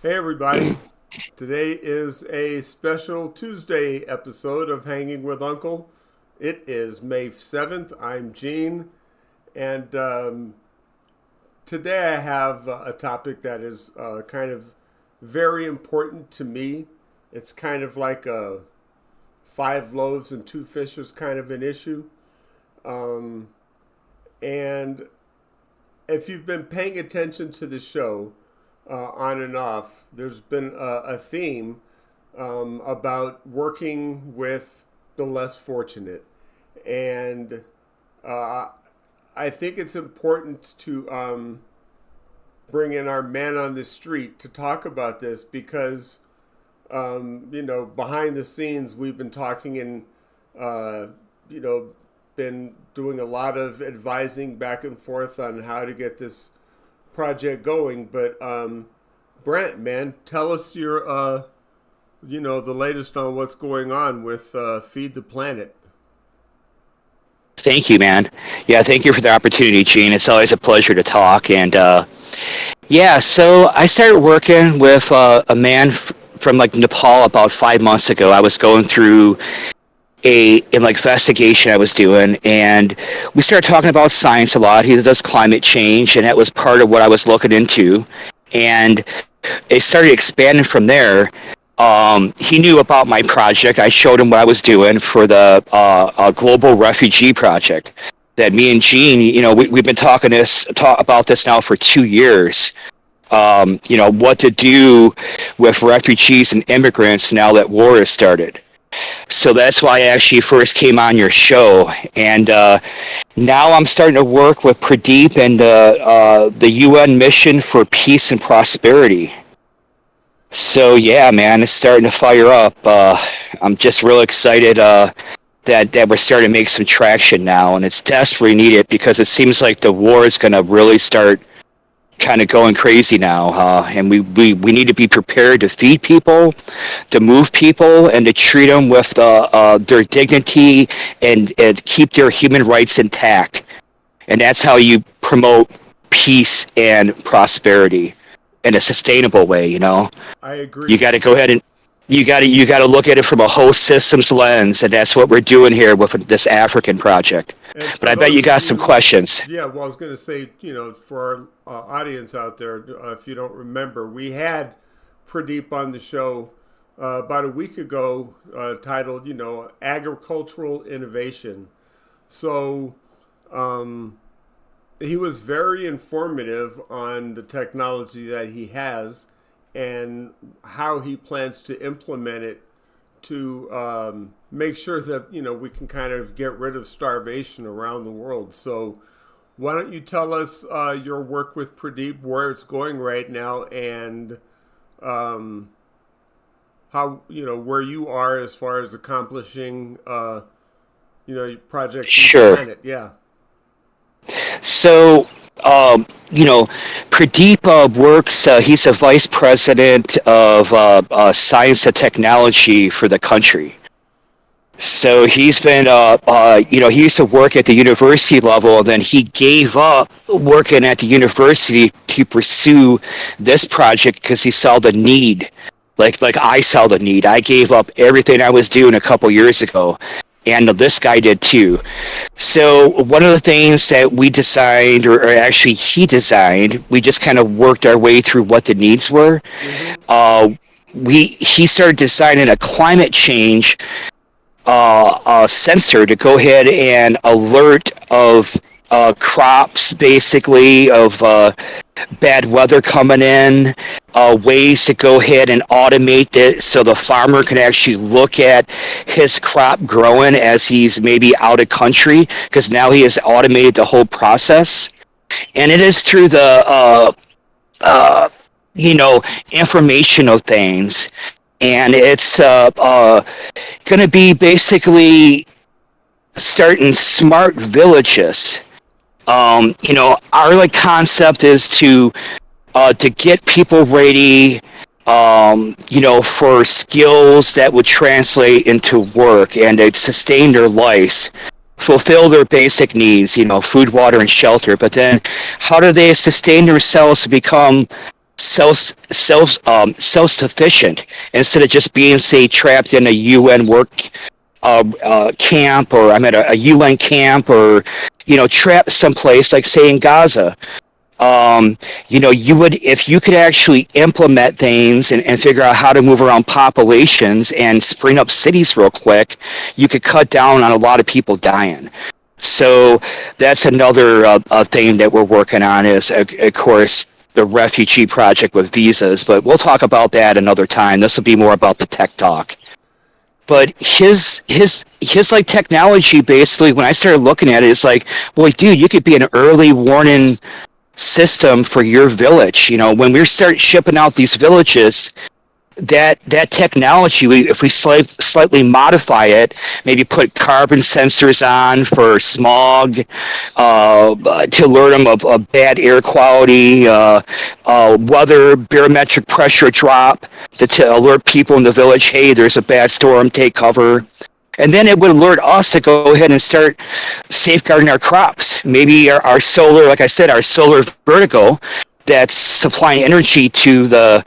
Hey, everybody. Today is a special Tuesday episode of Hanging with Uncle. It is May 7th. I'm Gene. And today I have a topic that is kind of very important to me. It's kind of like a five loaves and two fishes kind of an issue. Um, and if you've been paying attention to the show, on and off, there's been a theme about working with the less fortunate. And uh, I think it's important to bring in our man on the street to talk about this because, behind the scenes, we've been talking and, uh, you know, been doing a lot of advising back and forth on how to get this project going. But Brent, man, tell us your the latest on what's going on with Feed the Planet. Thank you, man. Yeah, thank you for the opportunity, Gene. It's always a pleasure to talk. And yeah, so I started working with a man from like Nepal about 5 months ago. I was going through a like investigation I was doing, and we started talking about science a lot. He does climate change, and that was part of what I was looking into. And it started expanding from there. He knew about my project. I showed him what I was doing for the Global Refugee Project. That me and Gene, we've been about this now for 2 years. What to do with refugees and immigrants now that war has started. So that's why I actually first came on your show. And now I'm starting to work with Pradeep and the UN Mission for Peace and Prosperity. So yeah, man, it's starting to fire up. I'm just real excited that we're starting to make some traction now, and it's desperately needed because it seems like the war is going to really start kind of going crazy now, and we need to be prepared to feed people, to move people, and to treat them with their dignity and keep their human rights intact. And that's how you promote peace and prosperity in a sustainable way. I You agree. got to go ahead and you got to look at it from a whole systems lens, and that's what we're doing here with this African project. And But for I bet those you of got some you, questions. yeah, well, I was going to say, for our audience out there, if you don't remember, we had Pradeep on the show about a week ago, titled, Agricultural Innovation. So um, he was very informative on the technology that he has and how he plans to implement it to make sure that we can kind of get rid of starvation around the world. So why don't you tell us your work with Pradeep, where it's going right now, and um, how where you are as far as accomplishing Project Feed the Sure. Planet. Yeah. So, Pradeep works, he's a vice president of science and technology for the country. So he's been, he used to work at the university level, and then he gave up working at the university to pursue this project because he saw the need. Like I saw the need. I gave up everything I was doing a couple years ago, and this guy did too. So one of the things that we designed, or actually he designed, we just kind of worked our way through what the needs were. Mm-hmm. Uh, he started designing a climate change sensor to go ahead and alert of crops, basically, of bad weather coming in, ways to go ahead and automate it so the farmer can actually look at his crop growing as he's maybe out of country, because now he has automated the whole process. And it is through the uh, informational things. And it's going to be basically starting smart villages. Our like concept is to get people ready, for skills that would translate into work and to sustain their lives, fulfill their basic needs, food, water, and shelter. But then, how do they sustain themselves to become self-sufficient instead of just being, say, trapped in a UN work camp, or I'm at a UN camp, or trapped someplace like, say, in Gaza. You would, if you could actually implement things and figure out how to move around populations and spring up cities real quick, you could cut down on a lot of people dying. So that's another thing that we're working on is, of course, the refugee project with visas, but we'll talk about that another time. This will be more about the tech talk. But his like technology, basically, when I started looking at it, it's like, boy, dude, you could be an early warning system for your village. When we start shipping out these villages, that technology, if we slightly modify it, maybe put carbon sensors on for smog, to alert them of bad air quality, weather, barometric pressure drop, to alert people in the village, hey, there's a bad storm, take cover. And then it would alert us to go ahead and start safeguarding our crops. Maybe our solar, like I said, our solar vertigo that's supplying energy to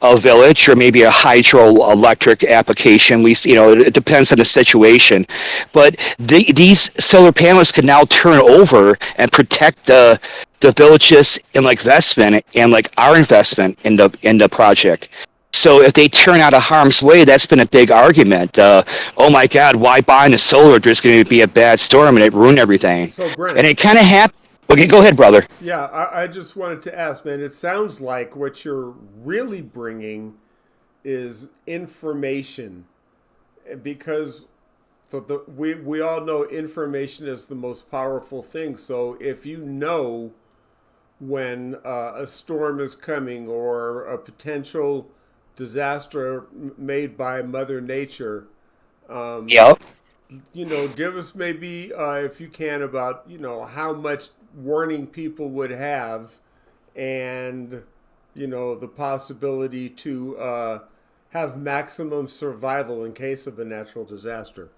a village, or maybe a hydroelectric application. It depends on the situation. But these solar panels can now turn over and protect the villages in like investment and like our investment in the project. So if they turn out of harm's way, that's been a big argument. Oh my God, why buy in the solar? There's going to be a bad storm and it ruined everything. So, Brent, and it kind of happened. Okay, go ahead, brother. Yeah, I just wanted to ask, man, it sounds like what you're really bringing is information, because we all know information is the most powerful thing. So if you know when a storm is coming or a potential disaster made by Mother Nature, Yep. give us maybe, if you can, about, how much warning people would have, and, the possibility to have maximum survival in case of a natural disaster.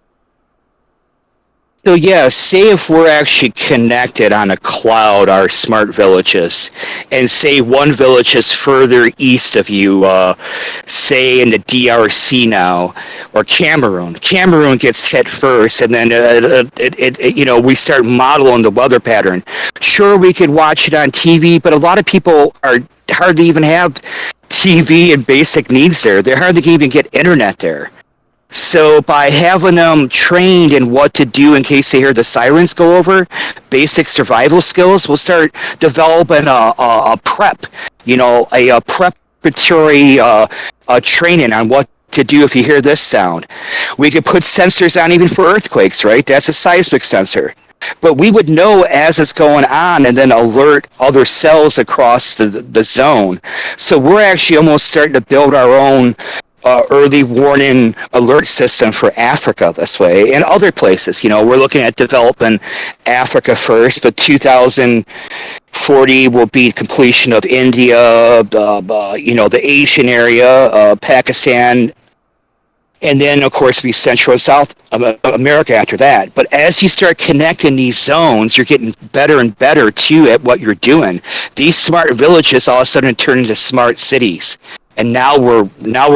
So yeah, say if we're actually connected on a cloud, our smart villages, and say one village is further east of you, say in the DRC now, or Cameroon. Cameroon gets hit first, and then we start modeling the weather pattern. Sure, we could watch it on TV, but a lot of people are hardly even have TV and basic needs there. They hardly can even get internet there. So by having them trained in what to do in case they hear the sirens go over, basic survival skills, we'll start developing a prep, a preparatory training on what to do if you hear this sound. We could put sensors on even for earthquakes, right? That's a seismic sensor. But we would know as it's going on and then alert other cells across the zone. So we're actually almost starting to build our own early warning alert system for Africa this way, and other places. We're looking at developing Africa first, but 2040 will be completion of India, the Asian area, Pakistan, and then, of course, be Central and South America after that. But as you start connecting these zones, you're getting better and better, too, at what you're doing. These smart villages all of a sudden turn into smart cities. And now we're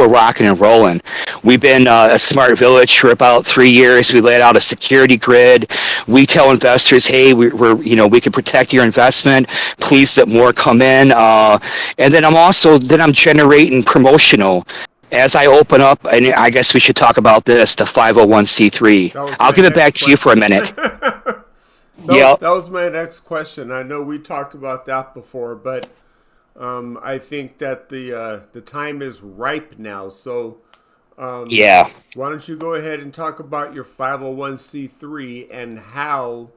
rocking and rolling. We've been a smart village for about 3 years. We laid out a security grid. We tell investors, hey, we can protect your investment. Please let more come in. And then I'm generating promotional. As I open up, and I guess we should talk about this, the 501c3. I'll give it back to you for a minute. That was my next question. I know we talked about that before, but I think that the time is ripe now. So why don't you go ahead and talk about your 501c3 and how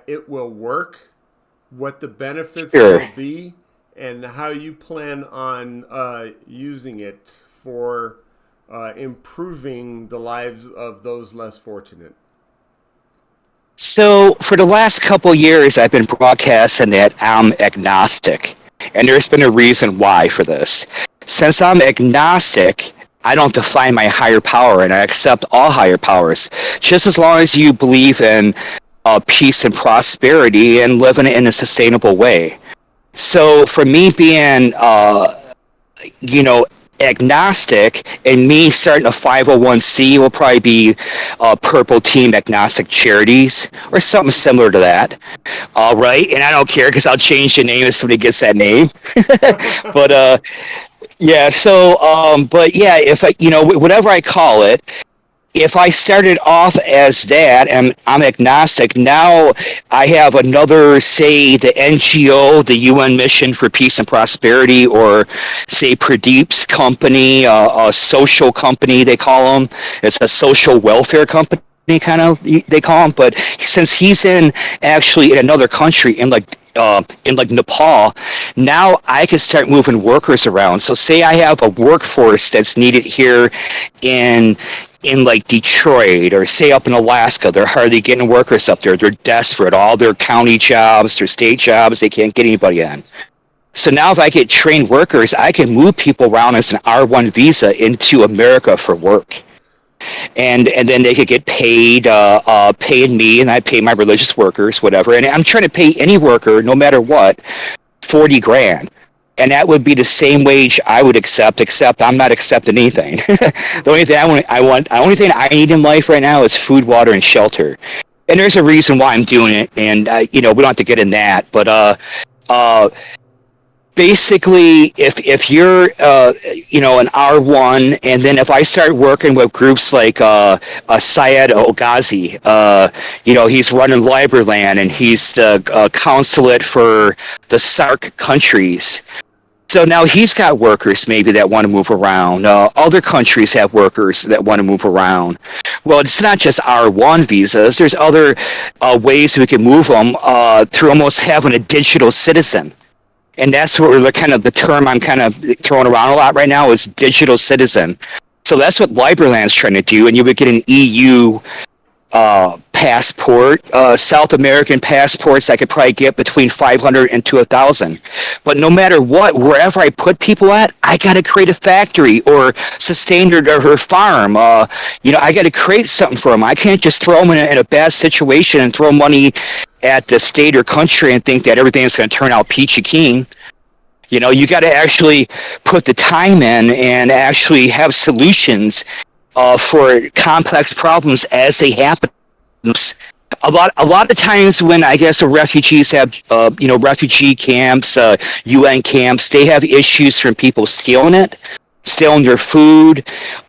it will work, what the benefits will be, and how you plan on using it for improving the lives of those less fortunate. So for the last couple years, I've been broadcasting that I'm agnostic, and there's been a reason why for this. Since I'm agnostic, I don't define my higher power, and I accept all higher powers, just as long as you believe in peace and prosperity and living in a sustainable way. So for me being, you know, agnostic, and me starting a 501c will probably be Purple Team Agnostic Charities or something similar to that. All right, and I don't care because I'll change the name if somebody gets that name. But yeah, so but yeah, if I, you know, whatever I call it, if I started off as that and I'm agnostic, now I have another, say, the NGO, the UN Mission for Peace and Prosperity, or say Pradeep's company, a social company, they call them. It's a social welfare company, kind of, they call them. But since he's actually in another country, in like Nepal, now I can start moving workers around. So say I have a workforce that's needed here in like Detroit, or say up in Alaska, they're hardly getting workers up there. They're desperate. All their county jobs, their state jobs, they can't get anybody in. So now if I get trained workers, I can move people around as an R1 visa into America for work. And then they could get paid, paying me, and I pay my religious workers, whatever. And I'm trying to pay any worker, no matter what, 40 grand. And that would be the same wage I would accept, except I'm not accepting anything. The only thing the only thing I need in life right now is food, water, and shelter. And there's a reason why I'm doing it. And you know, we don't have to get in that, but basically, if you're you know, an R1, and then if I start working with groups like Syed Ogazi, you know, he's running Librland, and he's the consulate for the SAARC countries. So now he's got workers maybe that want to move around. Other countries have workers that want to move around. Well, it's not just R1 visas. There's other ways we can move them through almost having a digital citizen. And that's where the term I'm kind of throwing around a lot right now is digital citizen. So that's what Librland's trying to do, and you would get an EU passport. South American passports I could probably get between 500 and to 1,000. But no matter what, wherever I put people at, I got to create a factory or sustain their farm. You know, I got to create something for them. I can't just throw them in a bad situation and throw money at the state or country and think that everything's going to turn out peachy keen. You know, you got to actually put the time in and actually have solutions for complex problems as they happen. A lot of times when I guess the refugees have, you know, refugee camps, UN camps, they have issues from people stealing their food.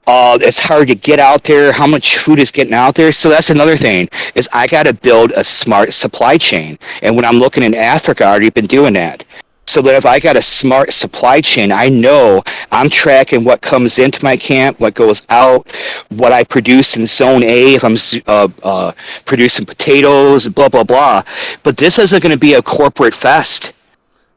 It's hard to get out there. How much food is getting out there? So that's another thing, is I got to build a smart supply chain. And when I'm looking in Africa, I already been doing that. So that if I got a smart supply chain, I know I'm tracking what comes into my camp, what goes out, what I produce in Zone A, if I'm producing potatoes, blah, blah, blah. But this isn't going to be a corporate fest.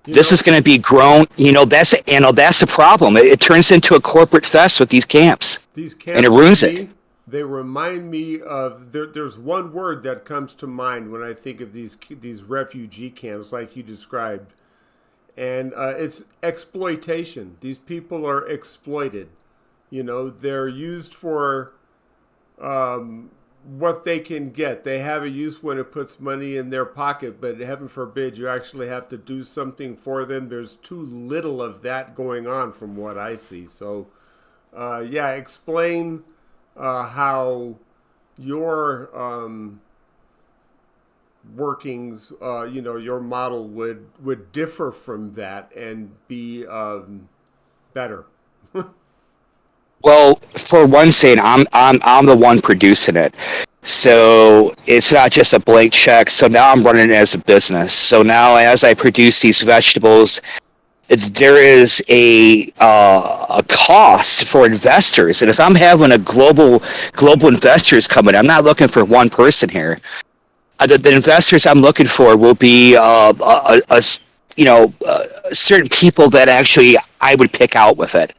This is going to be grown. You know, that's the problem. It turns into a corporate fest with these camps. These camps, and it ruins it. They remind me of, there's one word that comes to mind when I think of these refugee camps like you described. And it's exploitation. These people are exploited. You know, they're used for what they can get. They have a use when it puts money in their pocket, but heaven forbid you actually have to do something for them. There's too little of that going on from what I see. So, yeah, explain how your workings, you know, your model would differ from that and be better. Well, for one thing, I'm the one producing it, so it's not just a blank check. So now I'm running it as a business. So now, as I produce these vegetables, there is a cost for investors, and if I'm having a global investors coming, I'm not looking for one person here. The investors I'm looking for will be certain people that actually I would pick out with it.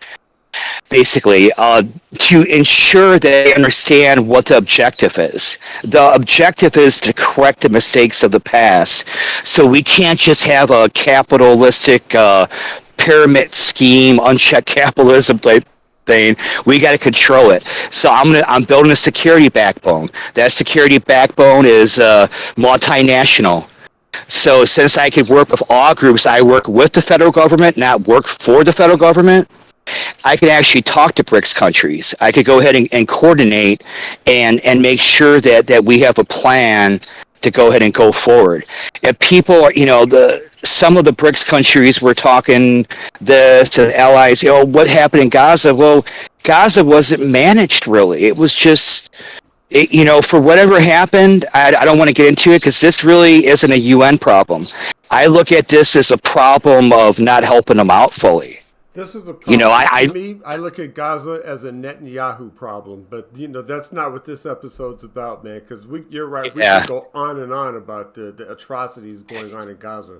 Basically, to ensure that they understand what the objective is. The objective is to correct the mistakes of the past. So we can't just have a capitalistic pyramid scheme, unchecked capitalism type thing. We got to control it. So I'm building a security backbone. That security backbone is multinational. So since I could work with all groups, I work with the federal government, not work for the federal government. I could actually talk to BRICS countries. I could go ahead and coordinate and make sure that we have a plan to go ahead and go forward. If people are, some of the BRICS countries were talking to allies, what happened in Gaza? Well, Gaza wasn't managed really. It was just, for whatever happened, I don't want to get into it because this really isn't a UN problem. I look at this as a problem of not helping them out fully. This is a problem. To me, I look at Gaza as a Netanyahu problem, but that's not what this episode's about, man. Because you're right, we can go on and on about the atrocities going on in Gaza.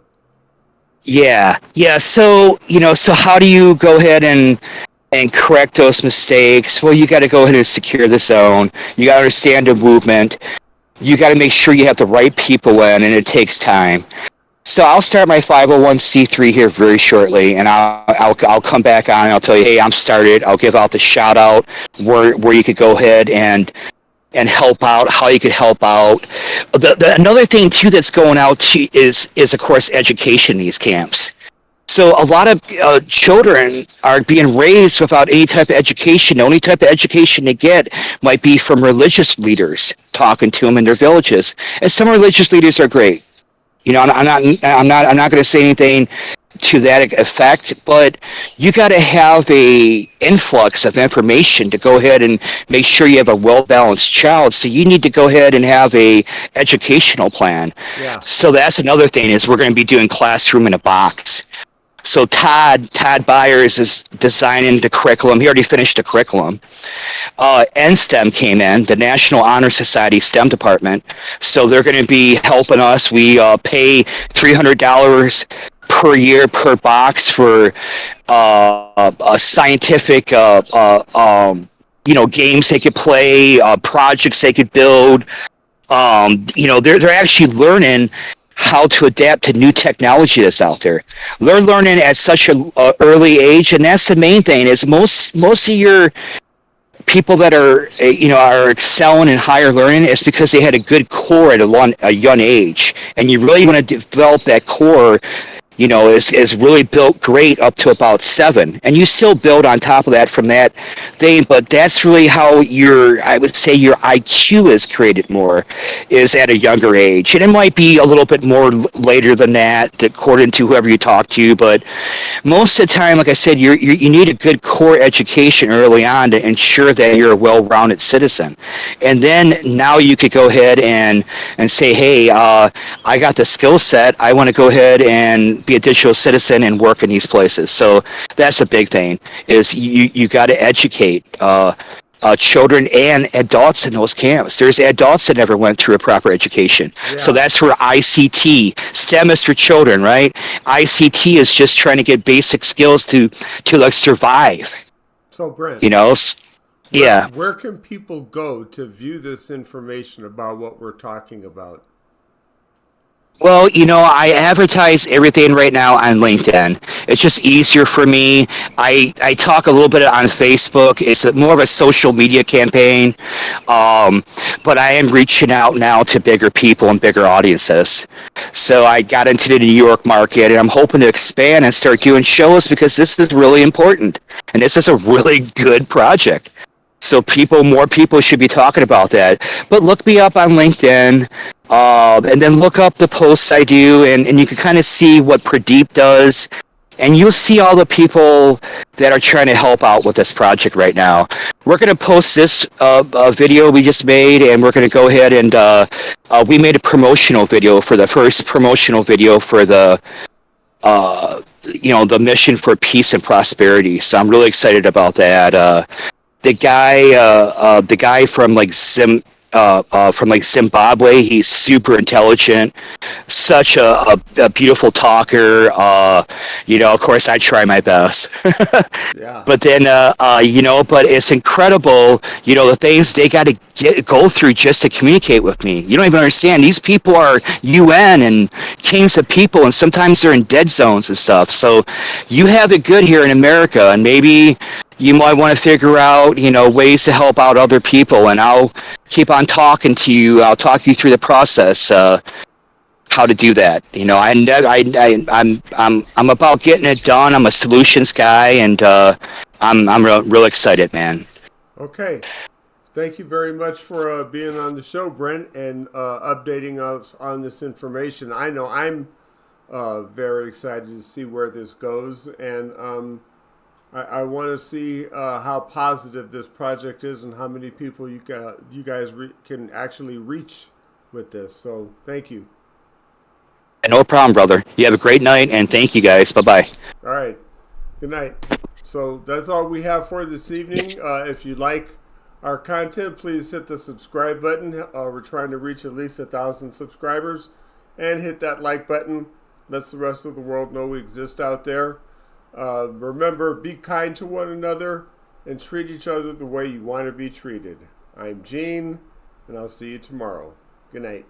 Yeah. So so how do you go ahead and correct those mistakes? Well, you got to go ahead and secure the zone. You got to understand the movement. You got to make sure you have the right people in, and it takes time. So I'll start my 501c3 here very shortly, and I'll come back on and I'll tell you, hey, I'm started. I'll give out the shout out where you could go ahead and help out, how you could help out. Another thing too that's going out is of course education in these camps. So a lot of children are being raised without any type of education. The only type of education they get might be from religious leaders talking to them in their villages, and some religious leaders are great. I'm not going to say anything to that effect, but you got to have a influx of information to go ahead and make sure you have a well-balanced child. So you need to go ahead and have a educational plan. Yeah. So that's another thing is we're going to be doing classroom in a box. So Todd Byers is designing the curriculum. He already finished the curriculum. NSTEM came in, the National Honor Society STEM department. So they're going to be helping us. We pay $300 per year per box for a scientific games they could play, projects they could build. They're actually learning how to adapt to new technology that's out there. They're learning at such an early age, and that's the main thing. Is most of your people that are excelling in higher learning is because they had a good core at a young age, and you really want to develop that core. Is really built great up to about 7, and you still build on top of that from that thing. But that's really how your IQ is created more, is at a younger age, and it might be a little bit more later than that, according to whoever you talk to. But most of the time, like I said, you need a good core education early on to ensure that you're a well-rounded citizen, and then now you could go ahead and say, hey, I got the skill set. I want to go ahead and be a digital citizen and work in these places. So that's a big thing, is you got to educate children and adults in those camps. There's adults that never went through a proper education. Yeah. So that's where ICT, STEM is for children, right? ICT is just trying to get basic skills to like survive. So Brent, yeah. Where can people go to view this information about what we're talking about? Well, I advertise everything right now on LinkedIn. It's just easier for me. I talk a little bit on Facebook. It's more of a social media campaign, but I am reaching out now to bigger people and bigger audiences. So I got into the New York market, and I'm hoping to expand and start doing shows because this is really important, and this is a really good project. So more people should be talking about that. But look me up on LinkedIn, and then look up the posts I do, and you can kind of see what Pradeep does, and you'll see all the people that are trying to help out with this project right now. We're going to post this video we just made, and we're going to go ahead and we made a promotional video for the first promotional video for the mission for peace and prosperity. So I'm really excited about that. The guy from Zimbabwe, he's super intelligent, such a beautiful talker. Of course I try my best. Yeah. But then but it's incredible, the things they got to go through just to communicate with me. You don't even understand. These people are UN and kings of people, and sometimes they're in dead zones and stuff. So you have it good here in America, and maybe you might want to figure out, ways to help out other people, and I'll keep on talking to you. I'll talk you through the process. how to do that. You know, I'm about getting it done. I'm a solutions guy, and I'm real excited, man. Okay. Thank you very much for being on the show, Brent, and updating us on this information. I know I'm very excited to see where this goes, and I want to see how positive this project is and how many people you guys can actually reach with this. So thank you. No problem, brother. You have a great night, and thank you guys. Bye bye. All right. Good night. So that's all we have for this evening. If you like our content, please hit the subscribe button. We're trying to reach at least 1,000 subscribers, and hit that like button. Lets the rest of the world know we exist out there. Remember, be kind to one another and treat each other the way you want to be treated. I'm Gene, and I'll see you tomorrow. Good night.